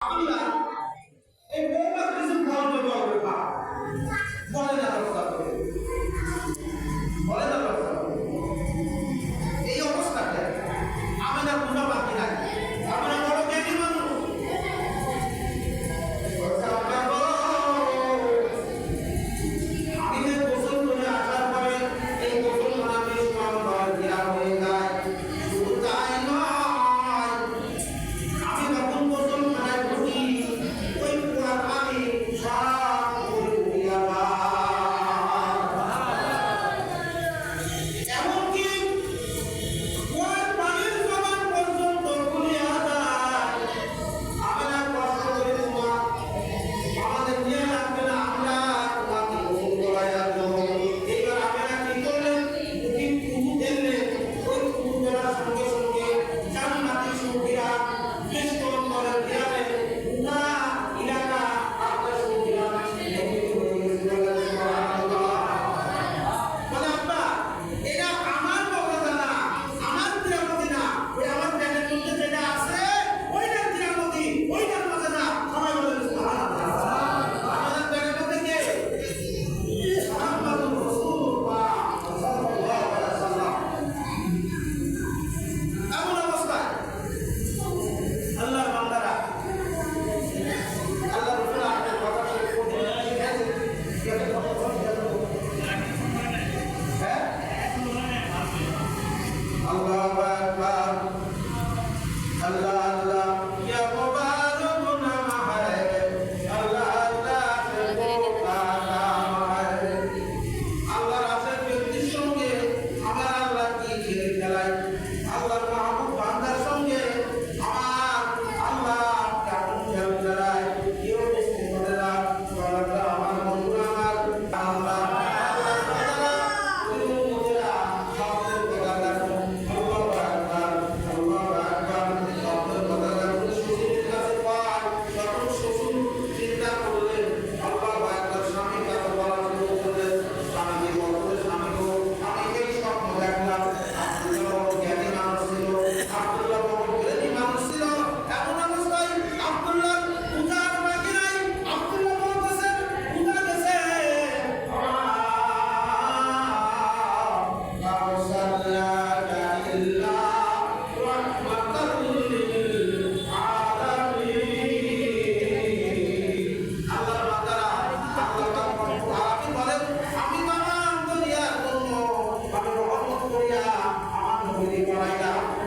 আল্লাহ এই বউটা কিছু বলবে বলবে না, বলে না ব্যবস্থা করে, বলে না ব্যবস্থা করে। এই অবস্থাতে আমি না বুঝা বাকি নাই, আমি না বড় জ্ঞানী মানুষ। আমি যে গোসল করে আসার পরে এই গোসল মানে সব ঘিরা হয়ে যায়, শুধু তাই নয়, আমি যখন গোসল খানায় ঢুকি ওই পুরা পানি সব উড়িয়া এমনকি ওই পানির জবান পর্যন্ত ঘুরিয়া যায়। আমি না কষ্ট করে তোমার আমাদের নিয়ে রাখবে না, আমরা তোমাকে গোসল করাইয়া দেবো। এবার আমরা কি করলেন, মুখে কুহু দিলেন, ওই কুহু দেওয়ার সঙ্গে সঙ্গে জান্নাতি সঙ্গীরা বিস্ফোরণ করে দেয়ালে পুরা এলাকা আপনার সঙ্গীরা বলে আব্বা এটা আমার মর্যাদা না, আমার নিরাপত্তি না, ওই আমার প্যানের মধ্যে যেটা আছে ওইটার নিরাপত্তি, ওইটার মর্যাদা। সবাই বলেন সুবহানাল্লাহ। আমাদের প্যানের মধ্যে কে? মুহাম্মাদুর রাসূলুল্লাহ সাল্লাল্লাহু আলাইহি ওয়াসাল্লাম। এমন অবস্থায় আল্লাহর বান্দারা আল্লাহ রাসূল আপনার কথা শেষ করে দিয়েছে, এটা কত হ্যাঁ আল্লাহু আকবার আল্লাহ আল্লাহ ইয়া মুবারক নাম है আল্লাহ আল্লাহ से बड़ा नाम है। আল্লাহর আশের ব্যক্তির সঙ্গে আমার আল্লাহ কি খেলে খেলায়, আল্লাহর মাহবুব বান্দার সঙ্গে আমার আল্লাহ কেমন খেল খেলায়, কেউ বুঝতে পারে না। বলাটা আমার বন্ধুরা, আমার আল্লাহ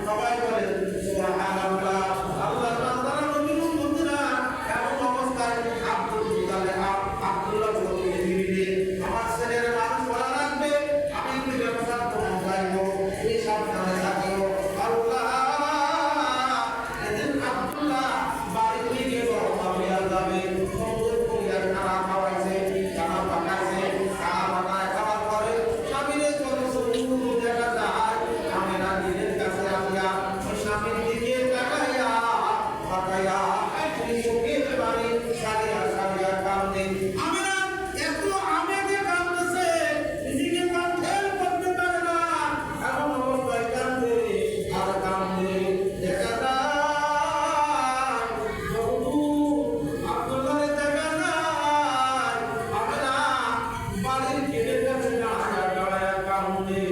সবাই বলেন সুবহানাল্লাহ। আল্লাহর বান্দারা মুমিনুন বন্ধুরা এমন অবস্থায় আব্দুল মুতালিব আব্দুল্লাহ বলতে দিবে আমার ছেলের মানুষ বলা রাখবে, আমি একটু ব্যবসা করতে চাইবো, এই সাবধানে থাকিও। আল্লাহ এদিন আব্দুল্লাহ বাড়ি থেকে রওনা হইয়া যাবে, সুন্দর করিয়া খানা খাওয়াইছে, খানা পাকাইছে, খানা বানায় খাওয়ার পরে স্বামীরে চলে সুন্দর দেখা যায়। আমি না নিজের কাছে আসিয়া ওই স্বামীর দিকে তাকাইয়া তাকাইয়া তিনি চোখের পানি সারিয়া সারিয়া কাঁদে। আমি না এত আবেগে কাঁদতেছে, নিজেকে কন্ট্রোল করতে পারে না, এমন অবস্থায় কাঁদে আর কাঁদে। দেখা যায় বন্ধু আব্দুল্লাহরে দেখা যায়, আমি না বাড়ির গেটের কাছে দাঁড়ায়া দাঁড়ায়া কাঁদে।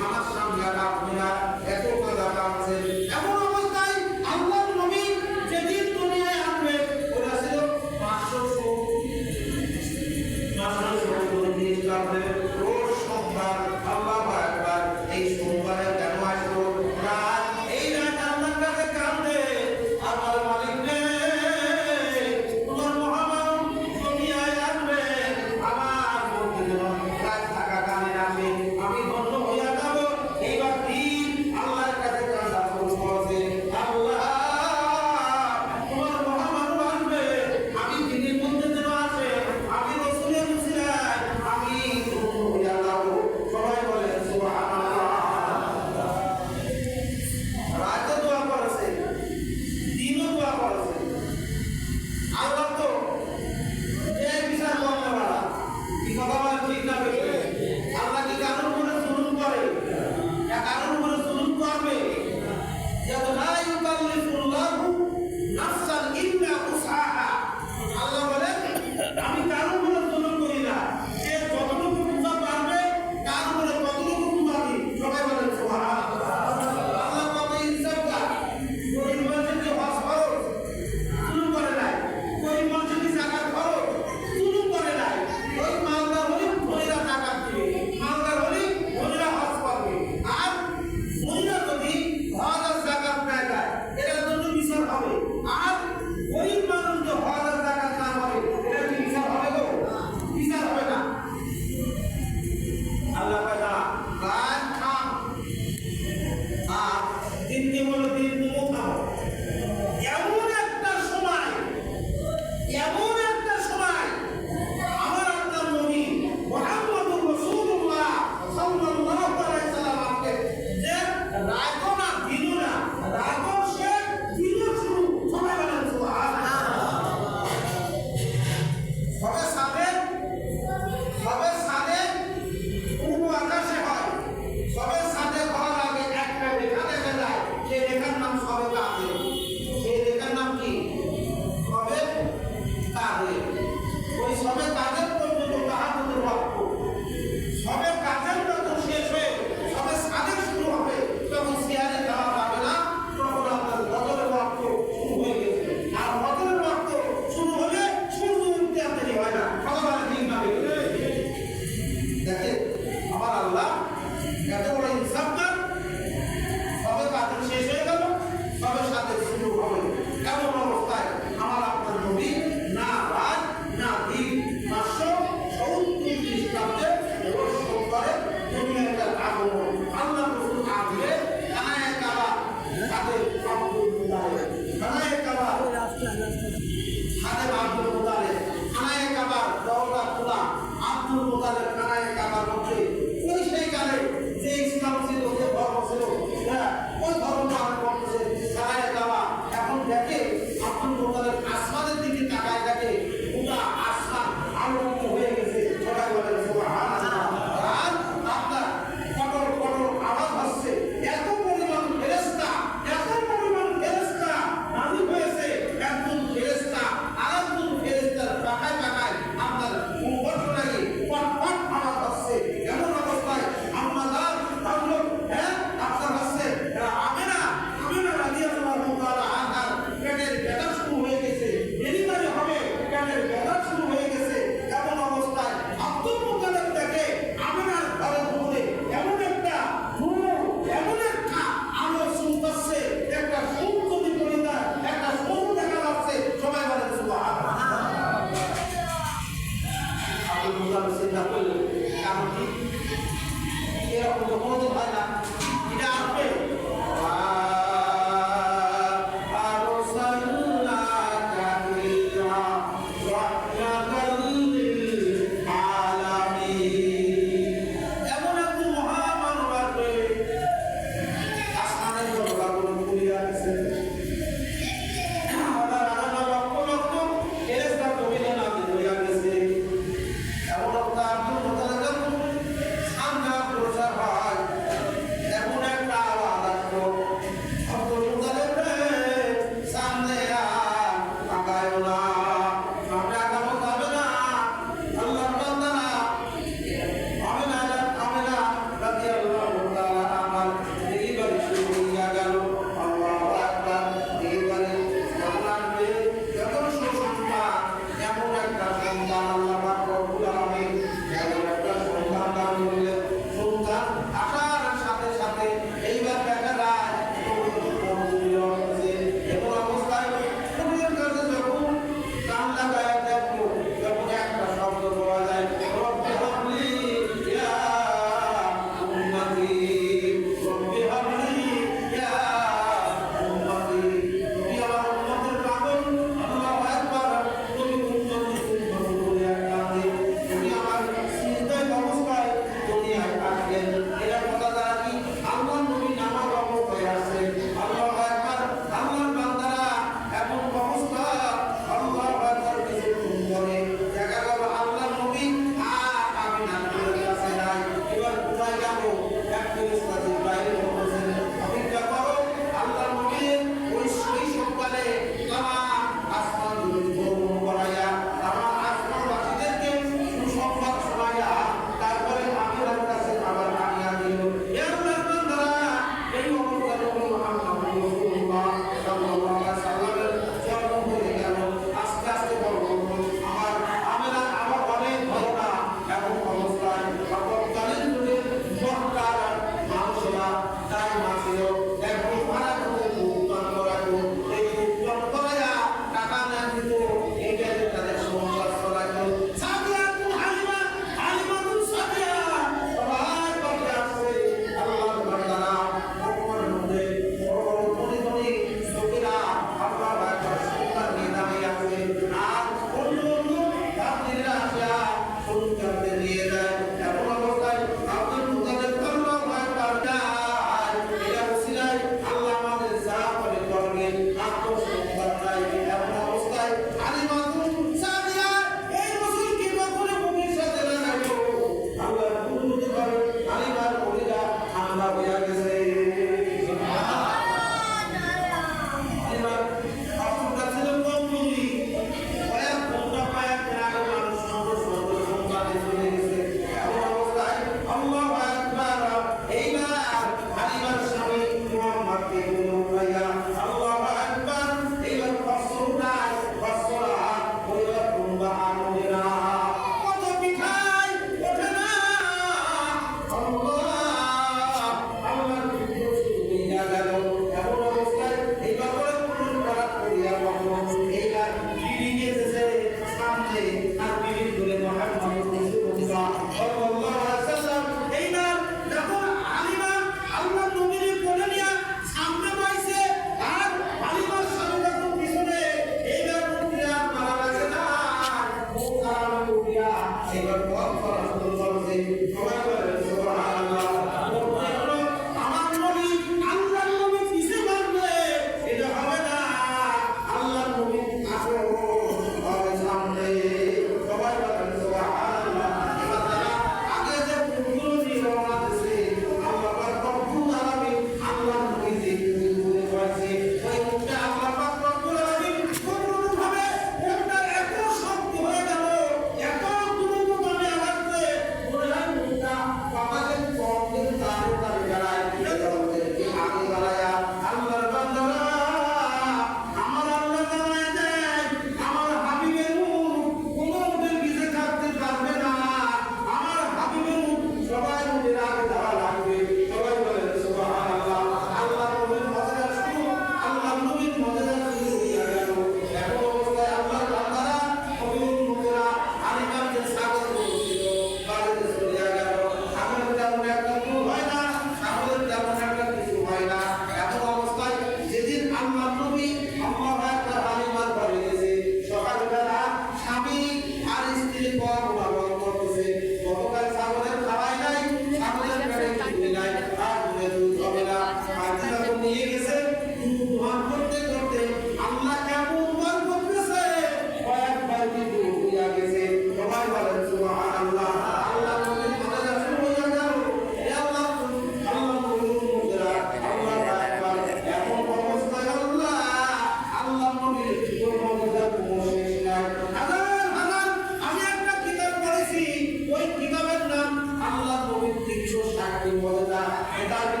তার